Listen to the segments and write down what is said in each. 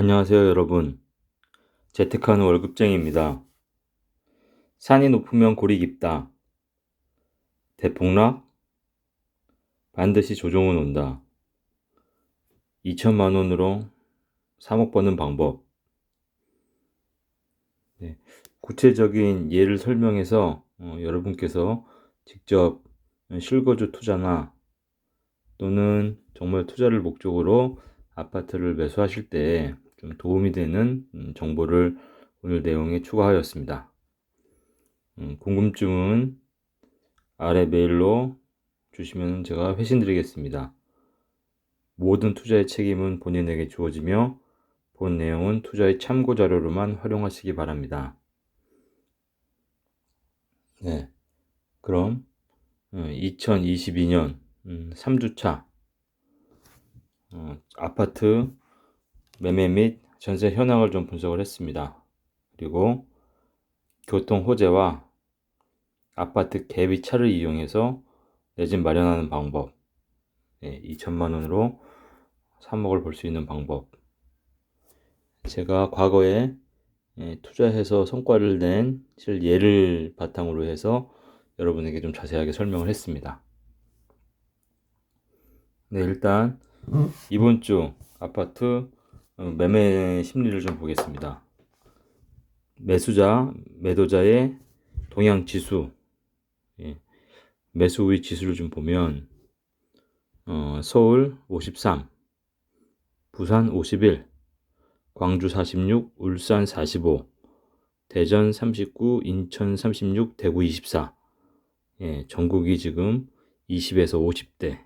안녕하세요, 여러분. 재테크하는 월급쟁이입니다. 산이 높으면 골이 깊다. 대폭락? 반드시 조종은 온다. 2천만 원으로 3억 버는 방법. 네, 구체적인 예를 설명해서 여러분께서 직접 실거주 투자나 또는 정말 투자를 목적으로 아파트를 매수하실 때 좀 도움이 되는 정보를 오늘 내용에 추가하였습니다. 궁금증은 아래 메일로 주시면 제가 회신 드리겠습니다. 모든 투자의 책임은 본인에게 주어지며 본 내용은 투자의 참고 자료로만 활용하시기 바랍니다. 네, 그럼 2022년 3주차 아파트 매매 및 전세 현황을 좀 분석을 했습니다. 그리고 교통 호재와 아파트 갭이 차를 이용해서 내 집 마련하는 방법, 2천만 원으로 3억을 벌 수 있는 방법, 제가 과거에 투자해서 성과를 낸 예를 바탕으로 해서 여러분에게 좀 자세하게 설명을 했습니다. 네, 일단 이번 주 아파트 매매 심리를 좀 보겠습니다. 매수자, 매도자의 동향 지수, 매수 우위 지수를 좀 보면 서울 53, 부산 51, 광주 46, 울산 45, 대전 39, 인천 36, 대구 24. 전국이 지금 20에서 50대.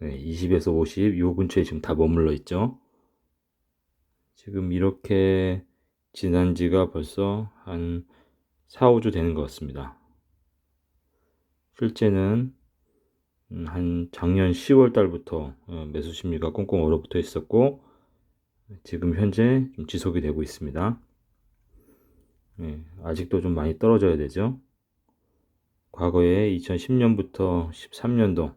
20에서 50, 요 근처에 지금 다 머물러 있죠. 지금 이렇게 지난 지가 벌써 한 4, 5주 되는 것 같습니다. 실제는 한 작년 10월 달부터 매수 심리가 꽁꽁 얼어붙어 있었고, 지금 현재 좀 지속이 되고 있습니다. 아직도 좀 많이 떨어져야 되죠. 과거에 2010년부터 13년도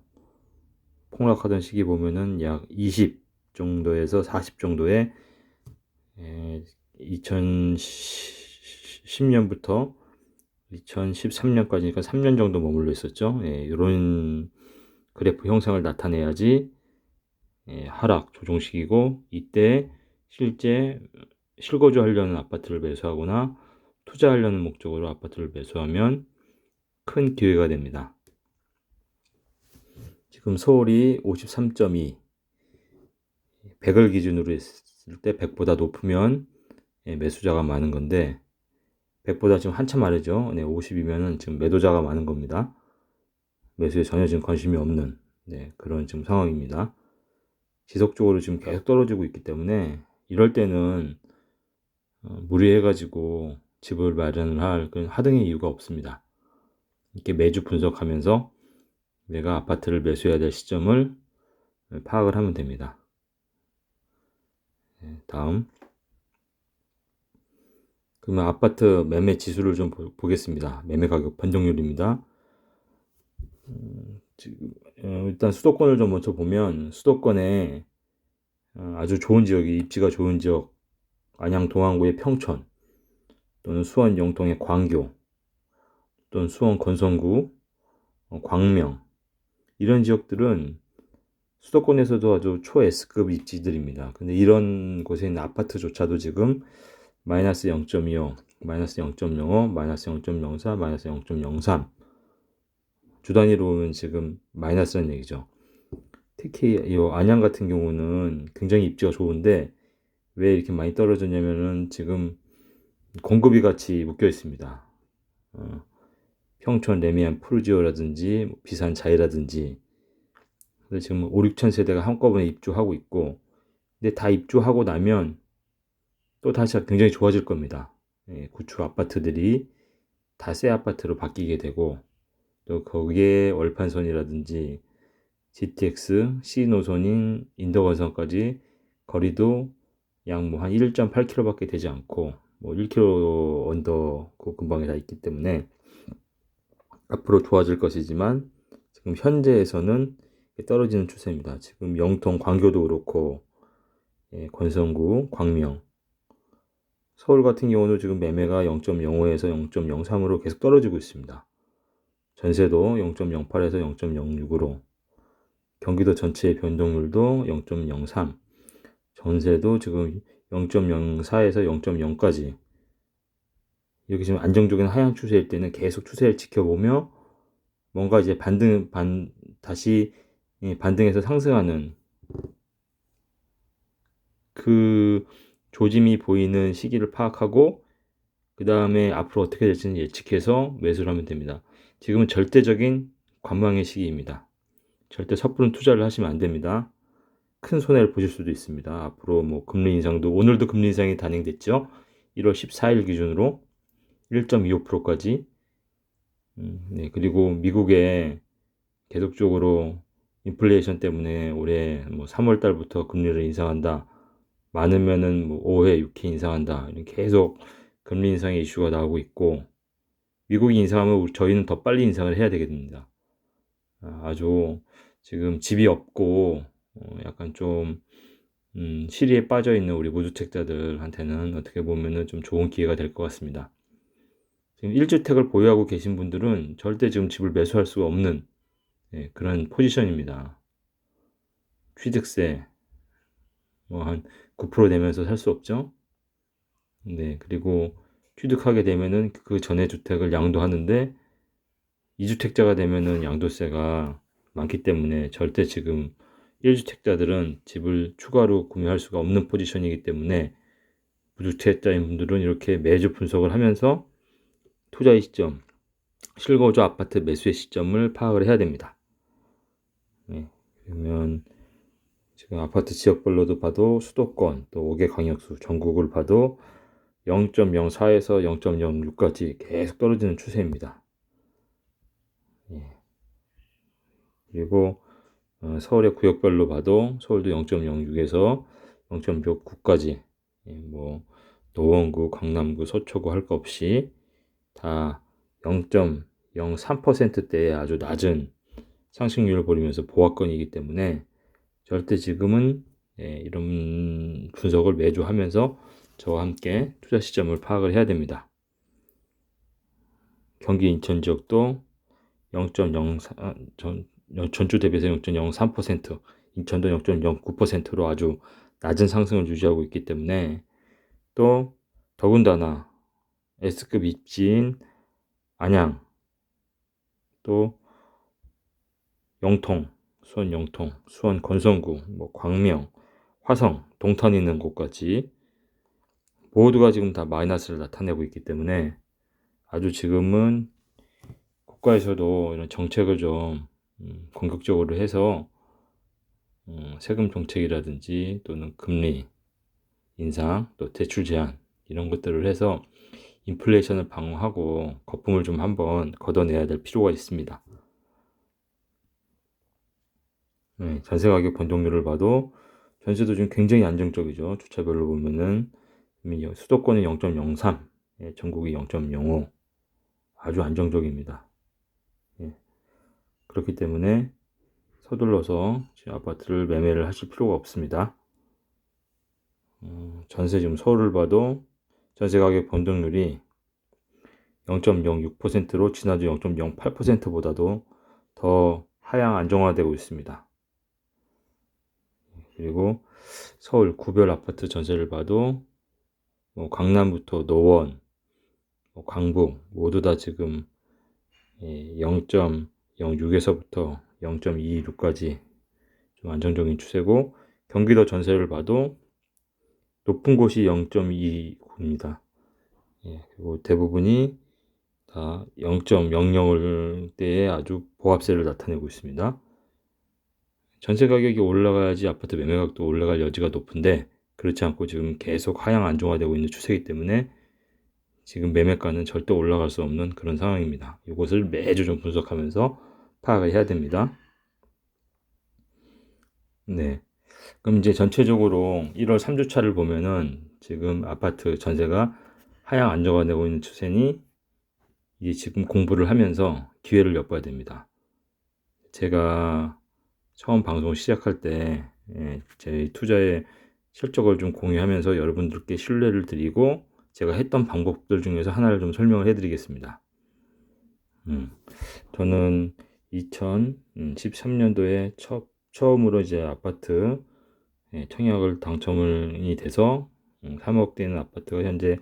폭락하던 시기 보면은 약 20 정도에서 40 정도의 2010년부터 2013년까지니까 3년 정도 머물러 있었죠. 이런 그래프 형상을 나타내야지 하락 조정식이고, 이때 실제 실거주 하려는 아파트를 매수하거나 투자하려는 목적으로 아파트를 매수하면 큰 기회가 됩니다. 지금 서울이 53.2, 100을 기준으로 했을 때 100보다 높으면 매수자가 많은 건데, 100보다 지금 한참 아래죠. 50이면은 지금 매도자가 많은 겁니다. 매수에 전혀 지금 관심이 없는 그런 지금 상황입니다. 지속적으로 지금 계속 떨어지고 있기 때문에 이럴 때는 무리해가지고 집을 마련을 할 그런 하등의 이유가 없습니다. 이렇게 매주 분석하면서 내가 아파트를 매수해야 될 시점을 파악을 하면 됩니다. 다음, 그러면 아파트 매매 지수를 좀 보겠습니다. 매매 가격 변동률입니다. 지금 일단 수도권을 좀 먼저 보면, 수도권에 아주 좋은 지역이, 입지가 좋은 지역, 안양 동안구의 평촌, 또는 수원 영통의 광교, 또는 수원 건성구, 광명, 이런 지역들은 수도권에서도 아주 초 S급 입지들입니다. 근데 이런 곳에 있는 아파트조차도 지금 마이너스 0.25, 마이너스 0.05, 마이너스 0.04, 마이너스 0.03, 주 단위로 보면 지금 마이너스라는 얘기죠. 특히 이 안양 같은 경우는 굉장히 입지가 좋은데 왜 이렇게 많이 떨어졌냐면은 지금 공급이 같이 묶여 있습니다. 평촌 레미안 푸르지오라든지 비산 자이라든지, 지금 5, 6천 세대가 한꺼번에 입주하고 있고, 근데 다 입주하고 나면 또 다시 굉장히 좋아질 겁니다. 구축 아파트들이 다 새 아파트로 바뀌게 되고, 또 거기에 월판선이라든지 GTX, C 노선인 인도건선까지 거리도 약 뭐 한 1.8km밖에 되지 않고, 뭐 1km 언더 그 근방에 다 있기 때문에 앞으로 좋아질 것이지만, 지금 현재에서는 떨어지는 추세입니다. 지금 영통 광교도 그렇고 권선구, 광명. 서울 같은 경우는 지금 매매가 0.05에서 0.03으로 계속 떨어지고 있습니다. 전세도 0.08에서 0.06으로, 경기도 전체의 변동률도 0.03, 전세도 지금 0.04에서 0.0까지 이렇게 지금 안정적인 하향 추세일 때는 계속 추세를 지켜보며 뭔가 이제 다시 반등해서 상승하는 그 조짐이 보이는 시기를 파악하고 그 다음에 앞으로 어떻게 될지는 예측해서 매수를 하면 됩니다. 지금은 절대적인 관망의 시기입니다. 절대 섣부른 투자를 하시면 안 됩니다. 큰 손해를 보실 수도 있습니다. 앞으로 뭐 금리 인상도, 오늘도 금리 인상이 단행됐죠. 1월 14일 기준으로 1.25%까지. 네, 그리고 미국에 계속적으로 인플레이션 때문에 올해 뭐 3월 달부터 금리를 인상한다. 많으면은 뭐 5회, 6회 인상한다. 이런 계속 금리 인상의 이슈가 나오고 있고, 미국이 인상하면 저희는 더 빨리 인상을 해야 되겠습니다. 아주 지금 집이 없고 약간 좀 시리에 빠져 있는 우리 무주택자들한테는 어떻게 보면은 좀 좋은 기회가 될 것 같습니다. 지금 1주택을 보유하고 계신 분들은 절대 지금 집을 매수할 수가 없는 그런 포지션입니다. 취득세 뭐 한 9% 내면서 살 수 없죠. 네, 그리고 취득하게 되면은 그 전에 주택을 양도하는데 2주택자가 되면은 양도세가 많기 때문에 절대 지금 1주택자들은 집을 추가로 구매할 수가 없는 포지션이기 때문에 무주택자인 분들은 이렇게 매주 분석을 하면서 투자의 시점, 실거주 아파트 매수의 시점을 파악을 해야 됩니다. 네, 그러면 지금 아파트 지역별로도 봐도 수도권, 또 5개 광역수, 전국을 봐도 0.04에서 0.06까지 계속 떨어지는 추세입니다. 그리고 서울의 구역별로 봐도 서울도 0.06에서 0.69까지, 뭐 노원구, 강남구, 서초구 할 거 없이 다 0.03%대의 아주 낮은 상승률을 보이면서 보합권이기 때문에 절대 지금은 이런 분석을 매주 하면서 저와 함께 투자 시점을 파악을 해야 됩니다. 경기 인천 지역도 0.04, 전주 대비해서 0.03%, 인천도 0.09%로 아주 낮은 상승을 유지하고 있기 때문에, 또 더군다나 S급 입지인 안양, 또 영통, 수원 영통, 수원 건성구, 뭐 광명, 화성, 동탄 있는 곳까지 모두가 지금 다 마이너스를 나타내고 있기 때문에 아주 지금은 국가에서도 이런 정책을 좀 공격적으로 해서 세금 정책이라든지 또는 금리 인상, 또 대출 제한 이런 것들을 해서 인플레이션을 방어하고 거품을 좀 한번 걷어내야 될 필요가 있습니다. 전세 가격 변동률을 봐도 전세도 지금 굉장히 안정적이죠. 주차별로 보면은 수도권은 0.03, 전국이 0.05, 아주 안정적입니다. 그렇기 때문에 서둘러서 아파트를 매매를 하실 필요가 없습니다. 전세 지금 서울을 봐도 전세 가격 변동률이 0.06%로 지난주 0.08%보다도 더 하향 안정화되고 있습니다. 그리고 서울 구별 아파트 전세를 봐도 뭐 강남부터 노원, 강북 모두 다 지금 0.06에서부터 0.26까지 좀 안정적인 추세고, 경기도 전세를 봐도 높은 곳이 0.29입니다. 그리고 대부분이 다 0.00대에 아주 보합세를 나타내고 있습니다. 전세 가격이 올라가야지 아파트 매매가격도 올라갈 여지가 높은데 그렇지 않고 지금 계속 하향 안정화되고 있는 추세이기 때문에 지금 매매가는 절대 올라갈 수 없는 그런 상황입니다. 이것을 매주 좀 분석하면서 파악을 해야 됩니다. 네. 그럼 이제 전체적으로 1월 3주차를 보면은 지금 아파트 전세가 하향 안정화되고 있는 추세니 이게 지금 공부를 하면서 기회를 엿봐야 됩니다. 제가 처음 방송 시작할 때 제 투자의 실적을 좀 공유하면서 여러분들께 신뢰를 드리고 제가 했던 방법들 중에서 하나를 좀 설명을 해드리겠습니다. 저는 2013년도에 처음으로 이제 아파트 청약을 당첨이 돼서 3억 되는 아파트가 현재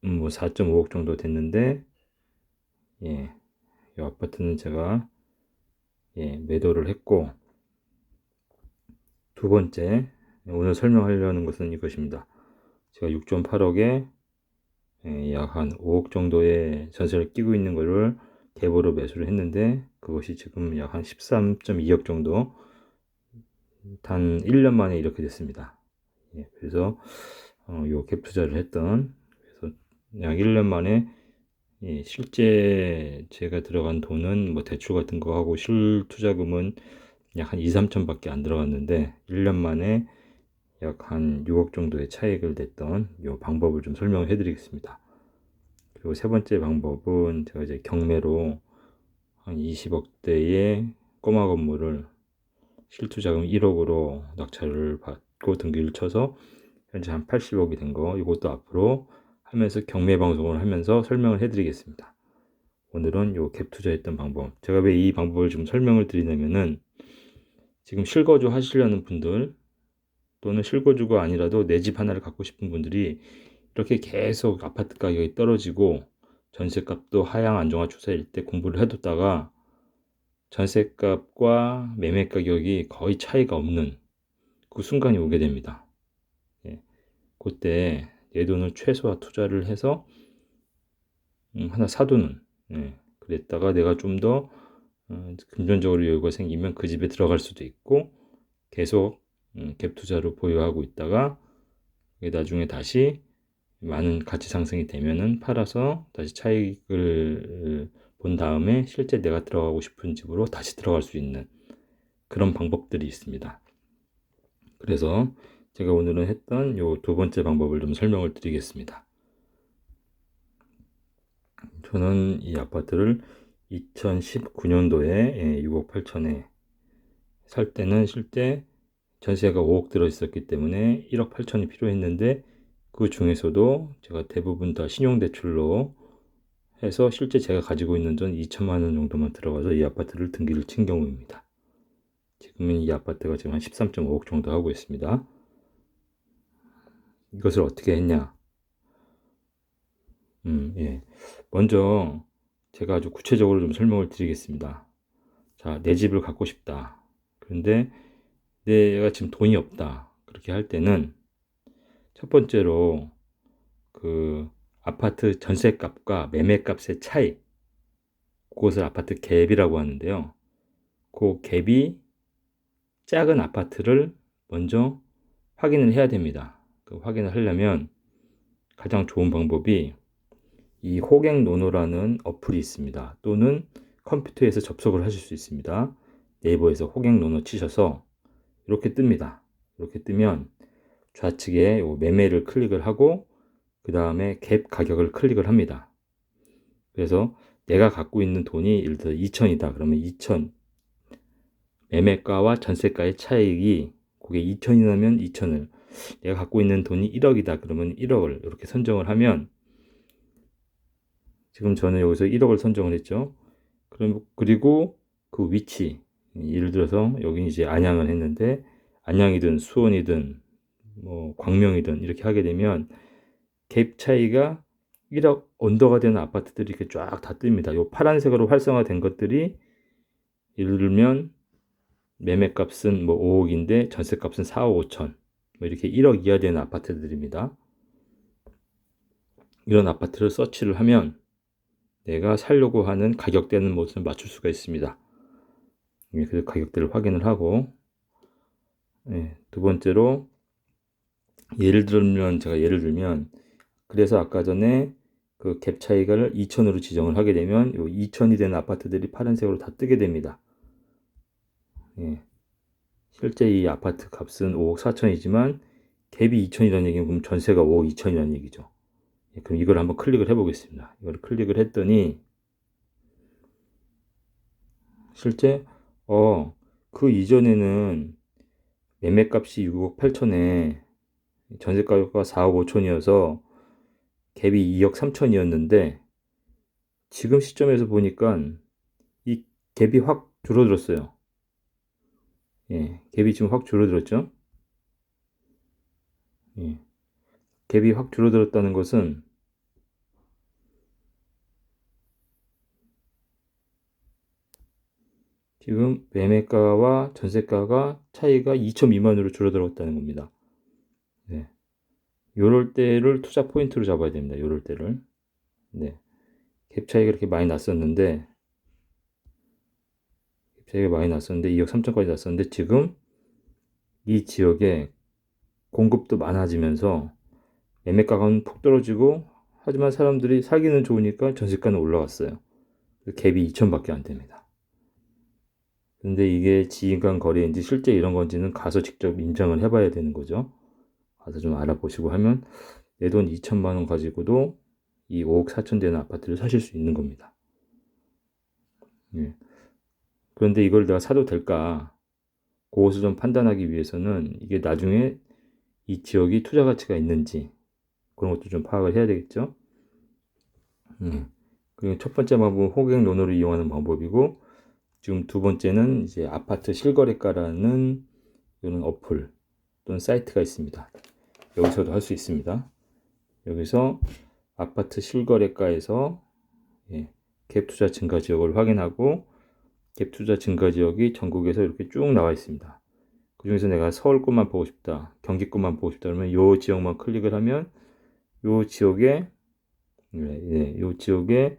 4.5억 정도 됐는데, 이 아파트는 제가 매도를 했고, 두 번째 오늘 설명하려는 것은 이것입니다. 제가 6.8억에 약 한 5억 정도의 전세를 끼고 있는 것을 대보로 매수를 했는데, 그것이 지금 약 한 13.2억 정도 단 1년 만에 이렇게 됐습니다. 그래서 요 갭 투자를 했던, 그래서 약 1년 만에 실제 제가 들어간 돈은 뭐 대출 같은 거 하고 실투자금은 약 한 2, 3천 밖에 안 들어갔는데 1년 만에 약 한 6억 정도의 차익을 냈던 요 방법을 좀 설명을 해 드리겠습니다. 그리고 세 번째 방법은 제가 이제 경매로 한 20억대의 꼬마 건물을 실투자금 1억으로 낙찰을 받고 등기를 쳐서 현재 한 80억이 된 거, 이것도 앞으로 하면서 경매 방송을 하면서 설명을 해 드리겠습니다. 오늘은 요 갭 투자했던 방법, 제가 왜 이 방법을 좀 설명을 드리냐면은 지금 실거주 하시려는 분들 또는 실거주가 아니라도 내 집 하나를 갖고 싶은 분들이 이렇게 계속 아파트 가격이 떨어지고 전세값도 하향 안정화 추세일 때 공부를 해뒀다가 전세값과 매매 가격이 거의 차이가 없는 그 순간이 오게 됩니다. 그때 내 돈을 최소화 투자를 해서 하나 사두는, 그랬다가 내가 좀 더 금전적으로 여유가 생기면 그 집에 들어갈 수도 있고 계속 갭 투자로 보유하고 있다가 나중에 다시 많은 가치 상승이 되면은 팔아서 다시 차익을 본 다음에 실제 내가 들어가고 싶은 집으로 다시 들어갈 수 있는 그런 방법들이 있습니다. 그래서 제가 오늘은 했던 요 두 번째 방법을 좀 설명을 드리겠습니다. 저는 이 아파트를 2019년도에 6억 8천에 살 때는 실제 전세가 5억 들어 있었기 때문에 1억 8천이 필요했는데, 그 중에서도 제가 대부분 다 신용대출로 해서 실제 제가 가지고 있는 돈 2천만 원 정도만 들어가서 이 아파트를 등기를 친 경우입니다. 지금은 이 아파트가 지금 한 13.5억 정도 하고 있습니다. 이것을 어떻게 했냐? 먼저 제가 아주 구체적으로 좀 설명을 드리겠습니다. 자, 내 집을 갖고 싶다. 그런데 내가 지금 돈이 없다. 그렇게 할 때는 첫 번째로 그 아파트 전세값과 매매값의 차이, 그것을 아파트 갭이라고 하는데요. 그 갭이 작은 아파트를 먼저 확인을 해야 됩니다. 그 확인을 하려면 가장 좋은 방법이 이 호갱노노라는 어플이 있습니다. 또는 컴퓨터에서 접속을 하실 수 있습니다. 네이버에서 호갱노노 치셔서 이렇게 뜹니다. 이렇게 뜨면 좌측에 매매를 클릭을 하고 그 다음에 갭 가격을 클릭을 합니다. 그래서 내가 갖고 있는 돈이 예를 들어 2천이다. 그러면 2천 매매가와 전세가의 차익이, 그게 2천이라면 2천을, 내가 갖고 있는 돈이 1억이다. 그러면 1억을 이렇게 선정을 하면, 지금 저는 여기서 1억을 선정을 했죠. 그리고 그 위치, 예를 들어서 여기 이제 안양을 했는데 안양이든 수원이든 뭐 광명이든 이렇게 하게 되면 갭 차이가 1억 언더가 되는 아파트들이 이렇게 쫙 다 뜹니다. 요 파란색으로 활성화된 것들이 예를 들면 매매값은 뭐 5억인데 전세값은 4억 5천, 뭐 이렇게 1억 이하 되는 아파트들입니다. 이런 아파트를 서치를 하면 내가 살려고 하는 가격대는 것을 맞출 수가 있습니다. 그래서 가격대를 확인을 하고, 두 번째로 제가 예를 들면 그래서 아까 전에 그 갭 차이가를 2천으로 지정을 하게 되면 요 2천이 되는 아파트들이 파란색으로 다 뜨게 됩니다. 실제 이 아파트 값은 5억 4천이지만 갭이 2천이라는 얘기는 그럼 전세가 5억 2천이라는 얘기죠. 그럼 이걸 한번 클릭을 해 보겠습니다. 이걸 클릭을 했더니 실제 그 이전에는 매매값이 6억 8천에 전세가가 4억 5천이어서 갭이 2억 3천이었는데 지금 시점에서 보니까 이 갭이 확 줄어들었어요. 예, 갭이 지금 확 줄어들었죠. 예, 갭이 확 줄어들었다는 것은 지금 매매가와 전세가가 차이가 2천 미만으로 줄어들었다는 겁니다. 네. 요럴 때를 투자 포인트로 잡아야 됩니다. 요럴 때를. 네. 갭 차이가 이렇게 많이 났었는데, 갭 차이가 많이 났었는데, 2억 3천까지 났었는데, 지금 이 지역에 공급도 많아지면서 매매가는 푹 떨어지고, 하지만 사람들이 살기는 좋으니까 전세가는 올라갔어요. 갭이 2천밖에 안 됩니다. 근데 이게 지인 간 거래인지 실제 이런 건지는 가서 직접 인정을 해봐야 되는 거죠. 가서 좀 알아보시고 하면 내 돈 2천만 원 가지고도 이 5억 4천 되는 아파트를 사실 수 있는 겁니다. 예. 그런데 이걸 내가 사도 될까? 그것을 좀 판단하기 위해서는 이게 나중에 이 지역이 투자 가치가 있는지 그런 것도 좀 파악을 해야 되겠죠. 그리고 첫 번째 방법은 호객 논어를 이용하는 방법이고, 지금 두 번째는 이제 아파트 실거래가라는 이런 어플 또는 사이트가 있습니다. 여기서도 할 수 있습니다. 여기서 아파트 실거래가에서 갭 투자 증가 지역을 확인하고, 갭 투자 증가 지역이 전국에서 이렇게 쭉 나와 있습니다. 그 중에서 내가 서울 것만 보고 싶다, 경기 것만 보고 싶다 그러면 이 지역만 클릭을 하면 이 지역에 이 지역에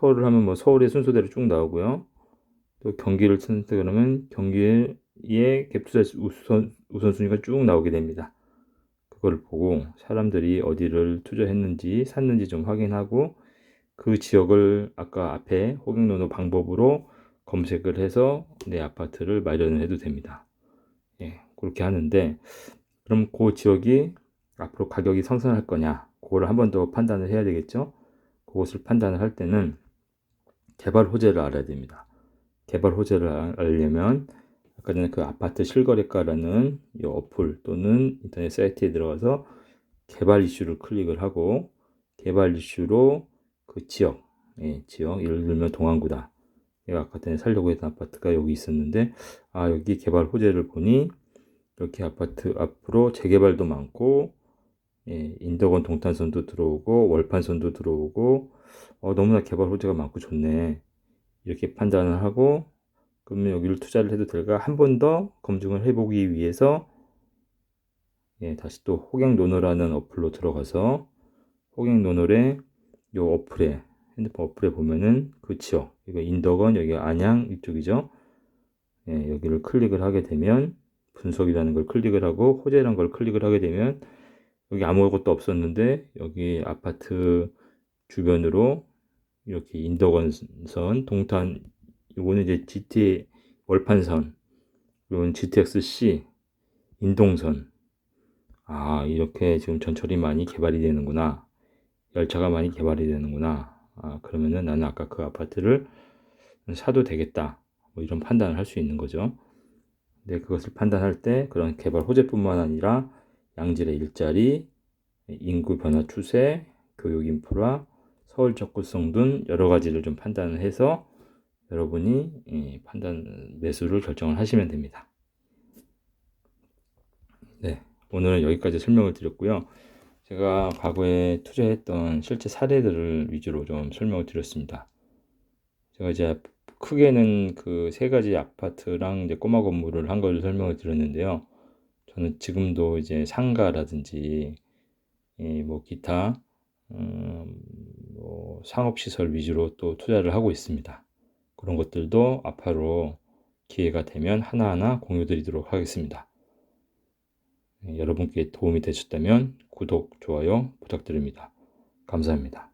서울을 하면 뭐 서울의 순서대로 쭉 나오고요. 또 경기를 선택하면 경기의 갭 투자 우선순위가 쭉 나오게 됩니다. 그걸 보고 사람들이 어디를 투자했는지 샀는지 좀 확인하고, 그 지역을 아까 앞에 호객노노 방법으로 검색을 해서 내 아파트를 마련을 해도 됩니다. 예, 그렇게 하는데, 그럼 그 지역이 앞으로 가격이 상승할 거냐, 그거를 한 번 더 판단을 해야 되겠죠. 그것을 판단을 할 때는 개발 호재를 알아야 됩니다. 개발 호재를 알려면 아까 전에 그 아파트 실거래가라는 이 어플 또는 인터넷 사이트에 들어가서 개발 이슈를 클릭을 하고, 개발 이슈로 그 지역, 지역, 예를 들면 동안구다. 내가 아까 전에 살려고 했던 아파트가 여기 있었는데, 여기 개발 호재를 보니 이렇게 아파트 앞으로 재개발도 많고, 인덕원 동탄선도 들어오고 월판선도 들어오고, 너무나 개발 호재가 많고 좋네, 이렇게 판단을 하고, 그러면 여기를 투자를 해도 될까 한 번 더 검증을 해보기 위해서 다시 또 호객노노라는 어플로 들어가서 호객노노의 요 어플에, 핸드폰 어플에 보면은 그 지역, 이거 인덕원, 여기 안양 이쪽이죠. 여기를 클릭을 하게 되면 분석이라는 걸 클릭을 하고 호재라는 걸 클릭을 하게 되면 여기 아무것도 없었는데 여기 아파트 주변으로 이렇게 인덕원선, 동탄, 요거는 이제 GT 월판선, 요건 GTX-C, 인동선. 이렇게 지금 전철이 많이 개발이 되는구나, 열차가 많이 개발이 되는구나. 그러면은 나는 아까 그 아파트를 사도 되겠다, 뭐 이런 판단을 할 수 있는 거죠. 근데 그것을 판단할 때 그런 개발 호재뿐만 아니라 양질의 일자리, 인구 변화 추세, 교육 인프라, 서울 접근성 등 여러 가지를 좀 판단을 해서 여러분이 판단 매수를 결정을 하시면 됩니다. 네, 오늘은 여기까지 설명을 드렸고요. 제가 과거에 투자했던 실제 사례들을 위주로 좀 설명을 드렸습니다. 제가 이제 크게는 그 세 가지 아파트랑 이제 꼬마 건물을 한 걸 설명을 드렸는데요. 저는 지금도 이제 상가라든지 뭐 기타 뭐 상업시설 위주로 또 투자를 하고 있습니다. 그런 것들도 앞으로 기회가 되면 하나하나 공유드리도록 하겠습니다. 여러분께 도움이 되셨다면 구독, 좋아요 부탁드립니다. 감사합니다.